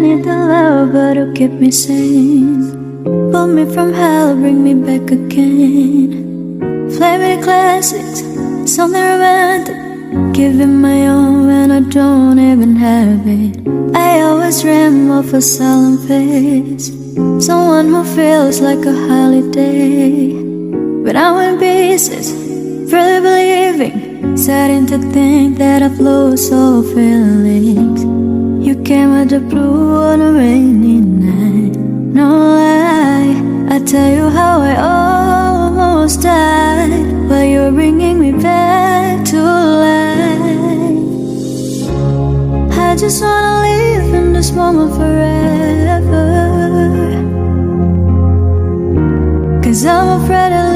need the love, but to keep me sane. Pull me from hell, bring me back again. Play me the classics, something romantic. Give it my own when I don't even have it. I always dream of a solemn face, someone who feels like a holiday. But I'm in pieces, really believing, starting to think that I've lost all feelings. You came out the blue on a rainy night. No lie, I tell you how I almost died, while you're bringing me back to life. I just wanna live in this moment forever, 'cause I'm afraid of